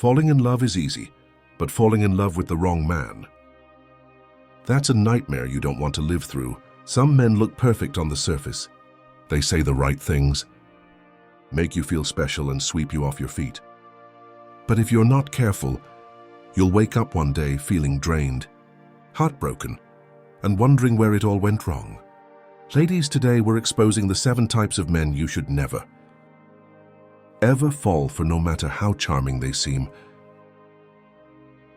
Falling in love is easy, but falling in love with the wrong man, that's a nightmare you don't want to live through. Some men look perfect on the surface. They say the right things, make you feel special and sweep you off your feet. But if you're not careful, you'll wake up one day feeling drained, heartbroken, and wondering where it all went wrong. Ladies, today we're exposing the 7 types of men you should never, ever fall for, no matter how charming they seem.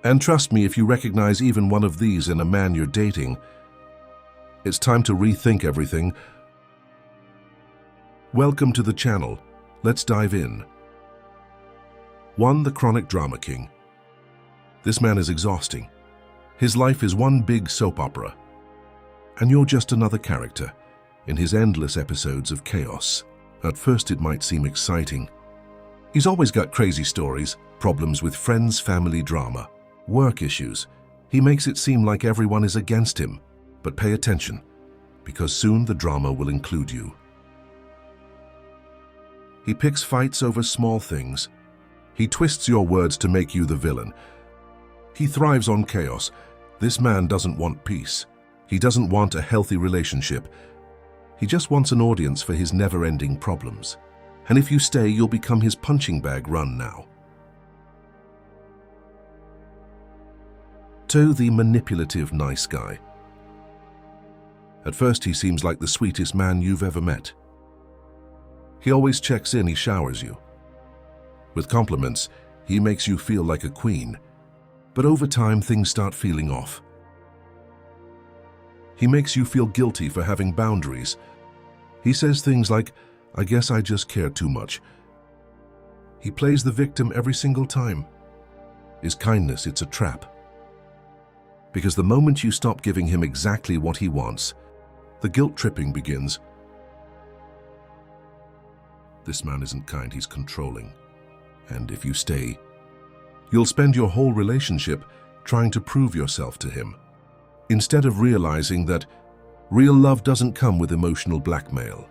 And trust me, if you recognize even one of these in a man you're dating, it's time to rethink everything. Welcome to the channel. Let's dive in. 1. The chronic drama king. This man is exhausting. His life is one big soap opera, and you're just another character in his endless episodes of chaos. At first it might seem exciting. He's always got crazy stories, problems with friends, family drama, work issues. He makes it seem like everyone is against him. But pay attention, because soon the drama will include you. He picks fights over small things. He twists your words to make you the villain. He thrives on chaos. This man doesn't want peace. He doesn't want a healthy relationship. He just wants an audience for his never-ending problems. And if you stay, you'll become his punching bag. Run now. 2. The manipulative nice guy. At first he seems like the sweetest man you've ever met. He always checks in, he showers you with compliments, he makes you feel like a queen. But over time things start feeling off. He makes you feel guilty for having boundaries. He says things like, "I guess I just care too much." He plays the victim every single time. His kindness, it's a trap. Because the moment you stop giving him exactly what he wants, the guilt tripping begins. This man isn't kind, he's controlling. And if you stay, you'll spend your whole relationship trying to prove yourself to him, instead of realizing that real love doesn't come with emotional blackmail.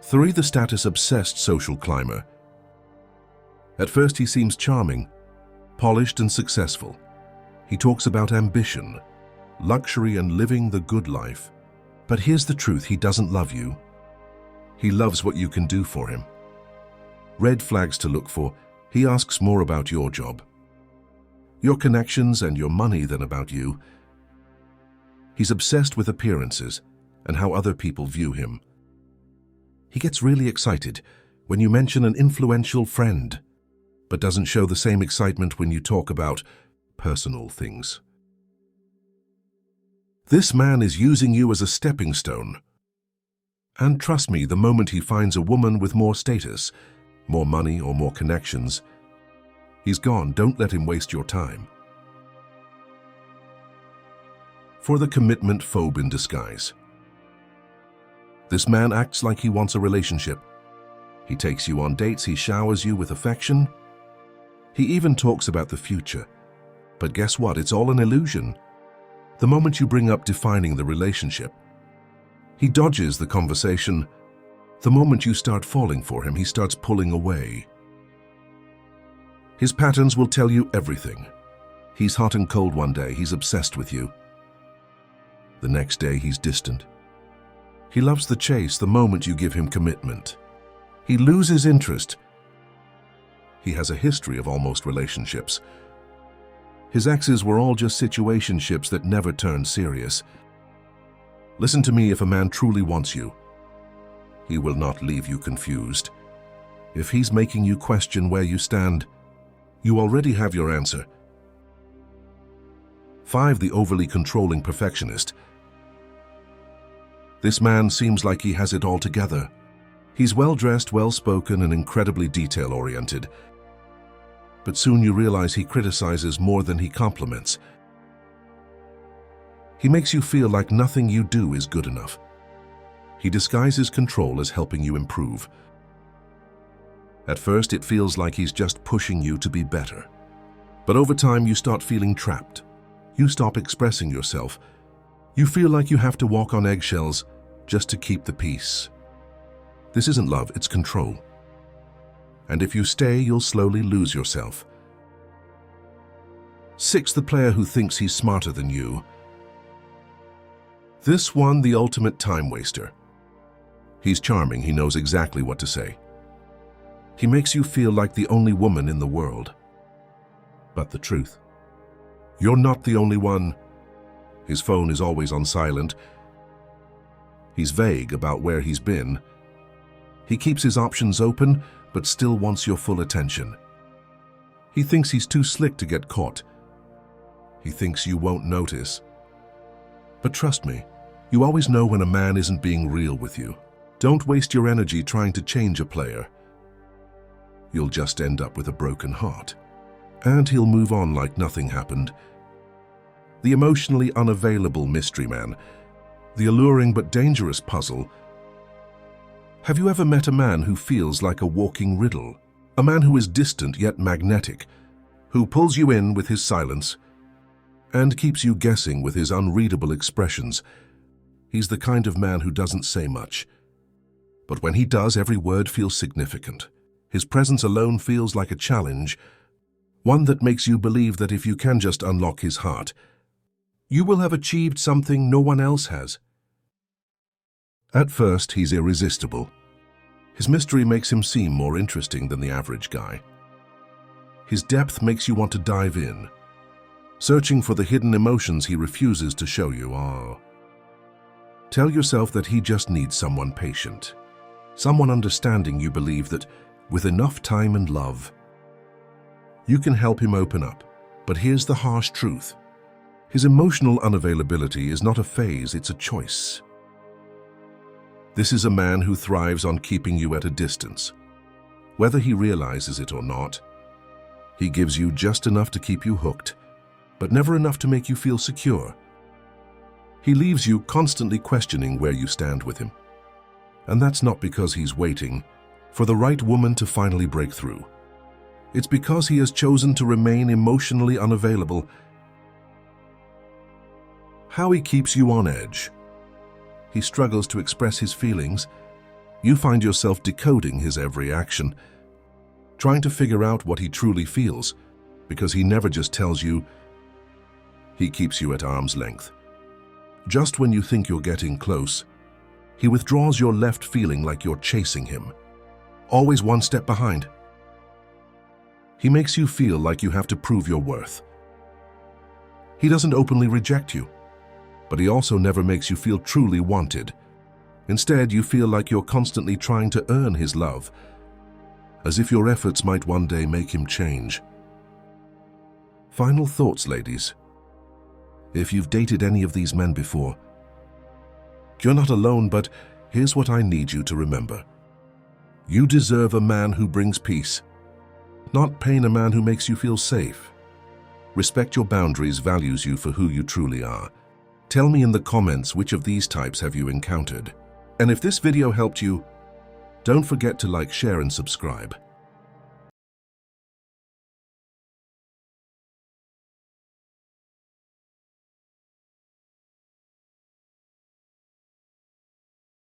3. The status-obsessed social climber. At first he seems charming, polished and successful. He talks about ambition, luxury and living the good life. But here's the truth, he doesn't love you. He loves what you can do for him. Red flags to look for, he asks more about your job, your connections and your money than about you. He's obsessed with appearances and how other people view him. He gets really excited when you mention an influential friend, but doesn't show the same excitement when you talk about personal things. This man is using you as a stepping stone. And trust me, the moment he finds a woman with more status, more money or more connections, he's gone. Don't let him waste your time. 4. The commitment phobe in disguise. This man acts like he wants a relationship. He takes you on dates, he showers you with affection. He even talks about the future. But guess what? It's all an illusion. The moment you bring up defining the relationship, he dodges the conversation. The moment you start falling for him, he starts pulling away. His patterns will tell you everything. He's hot and cold one day, he's obsessed with you. The next day, he's distant. He loves the chase the moment you give him commitment. He loses interest. He has a history of almost relationships. His exes were all just situationships that never turned serious. Listen to me, if a man truly wants you, he will not leave you confused. If he's making you question where you stand, you already have your answer. 5. The overly controlling perfectionist. This man seems like he has it all together. He's well-dressed, well-spoken, and incredibly detail-oriented. But soon you realize he criticizes more than he compliments. He makes you feel like nothing you do is good enough. He disguises control as helping you improve. At first, it feels like he's just pushing you to be better. But over time, you start feeling trapped. You stop expressing yourself. You feel like you have to walk on eggshells just to keep the peace. This isn't love, it's control. and if you stay, you'll slowly lose yourself. 6. The player who thinks he's smarter than you. This one, the ultimate time waster. He's charming, he knows exactly what to say. He makes you feel like the only woman in the world. But the truth, you're not the only one. His phone is always on silent. He's vague about where he's been. He keeps his options open, but still wants your full attention. He thinks he's too slick to get caught. He thinks you won't notice. But trust me, you always know when a man isn't being real with you. Don't waste your energy trying to change a player. You'll just end up with a broken heart. And he'll move on like nothing happened. The emotionally unavailable mystery man. The alluring but dangerous puzzle. Have you ever met a man who feels like a walking riddle? A man who is distant yet magnetic, who pulls you in with his silence and keeps you guessing with his unreadable expressions. He's the kind of man who doesn't say much. But when he does, every word feels significant. His presence alone feels like a challenge, one that makes you believe that if you can just unlock his heart, you will have achieved something no one else has. At first, he's irresistible. His mystery makes him seem more interesting than the average guy. His depth makes you want to dive in, searching for the hidden emotions he refuses to show you. Tell yourself that he just needs someone patient, someone understanding. You believe that with enough time and love, you can help him open up. But here's the harsh truth. His emotional unavailability is not a phase, it's a choice. This is a man who thrives on keeping you at a distance. Whether he realizes it or not, he gives you just enough to keep you hooked, but never enough to make you feel secure. He leaves you constantly questioning where you stand with him. And that's not because he's waiting for the right woman to finally break through. It's because he has chosen to remain emotionally unavailable. How he keeps you on edge. He struggles to express his feelings. You find yourself decoding his every action, trying to figure out what he truly feels, because he never just tells you. He keeps you at arm's length. Just when you think you're getting close, he withdraws your left, feeling like you're chasing him, always one step behind. He makes you feel like you have to prove your worth. He doesn't openly reject you, but he also never makes you feel truly wanted. Instead, you feel like you're constantly trying to earn his love, as if your efforts might one day make him change. Final thoughts, ladies. If you've dated any of these men before, you're not alone, but here's what I need you to remember. You deserve a man who brings peace, not pain, a man who makes you feel safe. Respect your boundaries, values you for who you truly are. Tell me in the comments which of these types have you encountered. And if this video helped you, don't forget to like, share, and subscribe.